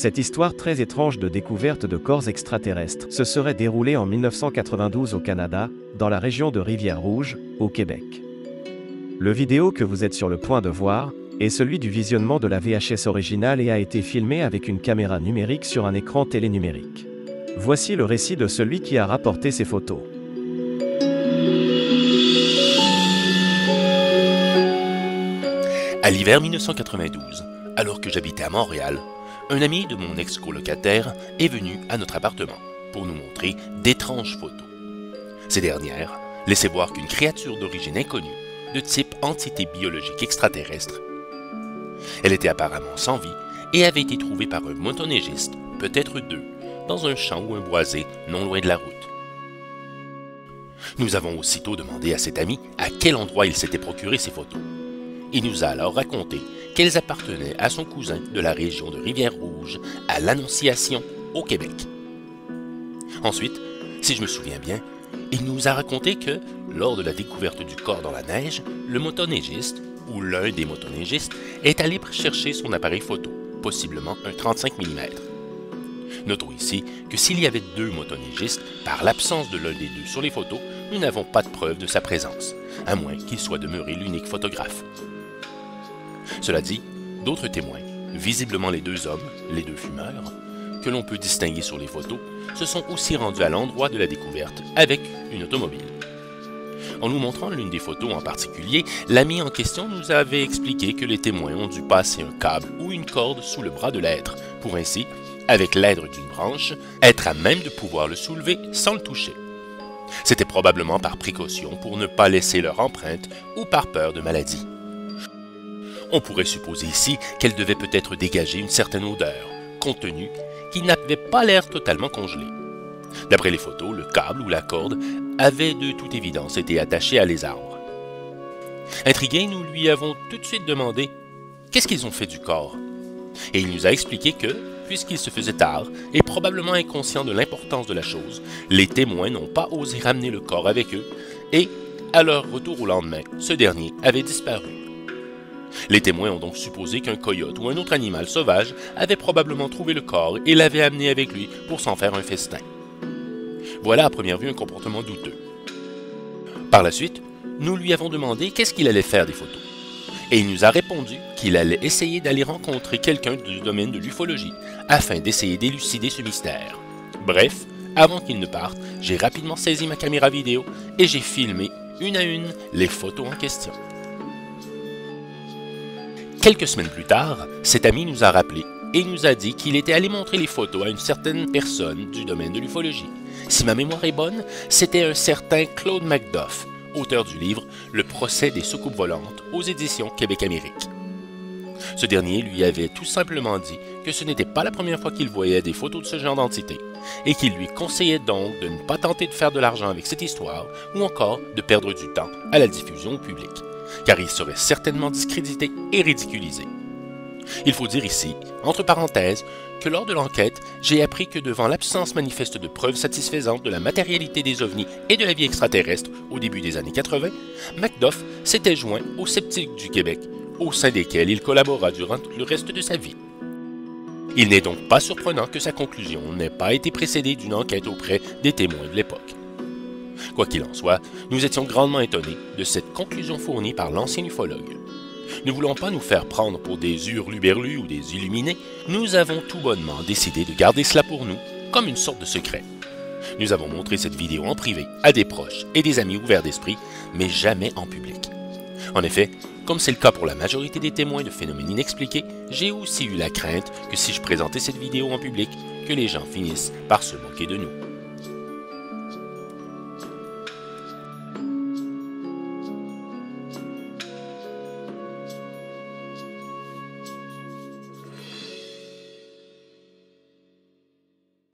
Cette histoire très étrange de découverte de corps extraterrestres se serait déroulée en 1992 au Canada, dans la région de Rivière-Rouge, au Québec. Le vidéo que vous êtes sur le point de voir est celui du visionnement de la VHS originale et a été filmé avec une caméra numérique sur un écran télénumérique. Voici le récit de celui qui a rapporté ces photos. À l'hiver 1992, alors que j'habitais à Montréal, un ami de mon ex-colocataire est venu à notre appartement pour nous montrer d'étranges photos. Ces dernières laissaient voir qu'une créature d'origine inconnue, de type entité biologique extraterrestre, elle était apparemment sans vie et avait été trouvée par un motoneigiste, peut-être deux, dans un champ ou un boisé non loin de la route. Nous avons aussitôt demandé à cet ami à quel endroit il s'était procuré ces photos. Il nous a alors raconté qu'elles appartenaient à son cousin de la région de Rivière-Rouge, à l'Annonciation, au Québec. Ensuite, si je me souviens bien, il nous a raconté que, lors de la découverte du corps dans la neige, le motoneigiste, ou l'un des motoneigistes, est allé chercher son appareil photo, possiblement un 35 mm. Notons ici que s'il y avait deux motoneigistes, par l'absence de l'un des deux sur les photos, nous n'avons pas de preuve de sa présence, à moins qu'il soit demeuré l'unique photographe. Cela dit, d'autres témoins, visiblement les deux hommes, les deux fumeurs, que l'on peut distinguer sur les photos, se sont aussi rendus à l'endroit de la découverte avec une automobile. En nous montrant l'une des photos en particulier, l'ami en question nous avait expliqué que les témoins ont dû passer un câble ou une corde sous le bras de l'être, pour ainsi, avec l'aide d'une branche, être à même de pouvoir le soulever sans le toucher. C'était probablement par précaution pour ne pas laisser leur empreinte ou par peur de maladie. On pourrait supposer ici qu'elle devait peut-être dégager une certaine odeur, compte tenu qu'il n'avait pas l'air totalement congelé. D'après les photos, le câble ou la corde avait de toute évidence été attaché à les arbres. Intrigués, nous lui avons tout de suite demandé qu'est-ce qu'ils ont fait du corps. Et il nous a expliqué que, puisqu'il se faisait tard et probablement inconscient de l'importance de la chose, les témoins n'ont pas osé ramener le corps avec eux et, à leur retour au lendemain, ce dernier avait disparu. Les témoins ont donc supposé qu'un coyote ou un autre animal sauvage avait probablement trouvé le corps et l'avait amené avec lui pour s'en faire un festin. Voilà à première vue un comportement douteux. Par la suite, nous lui avons demandé qu'est-ce qu'il allait faire des photos. Et il nous a répondu qu'il allait essayer d'aller rencontrer quelqu'un du domaine de l'ufologie afin d'essayer d'élucider ce mystère. Bref, avant qu'il ne parte, j'ai rapidement saisi ma caméra vidéo et j'ai filmé une à une les photos en question. Quelques semaines plus tard, cet ami nous a rappelé et nous a dit qu'il était allé montrer les photos à une certaine personne du domaine de l'ufologie. Si ma mémoire est bonne, c'était un certain Claude Macduff, auteur du livre « Le procès des soucoupes volantes » aux éditions Québec-Amérique. Ce dernier lui avait tout simplement dit que ce n'était pas la première fois qu'il voyait des photos de ce genre d'entité et qu'il lui conseillait donc de ne pas tenter de faire de l'argent avec cette histoire ou encore de perdre du temps à la diffusion au public, car il serait certainement discrédité et ridiculisé. Il faut dire ici, entre parenthèses, que lors de l'enquête, j'ai appris que devant l'absence manifeste de preuves satisfaisantes de la matérialité des ovnis et de la vie extraterrestre au début des années 80, Macduff s'était joint aux sceptiques du Québec, au sein desquels il collabora durant le reste de sa vie. Il n'est donc pas surprenant que sa conclusion n'ait pas été précédée d'une enquête auprès des témoins de l'époque. Quoi qu'il en soit, nous étions grandement étonnés de cette conclusion fournie par l'ancien ufologue. Ne voulant pas nous faire prendre pour des hurluberlus ou des illuminés, nous avons tout bonnement décidé de garder cela pour nous, comme une sorte de secret. Nous avons montré cette vidéo en privé à des proches et des amis ouverts d'esprit, mais jamais en public. En effet, comme c'est le cas pour la majorité des témoins de phénomènes inexpliqués, j'ai aussi eu la crainte que si je présentais cette vidéo en public, que les gens finissent par se moquer de nous.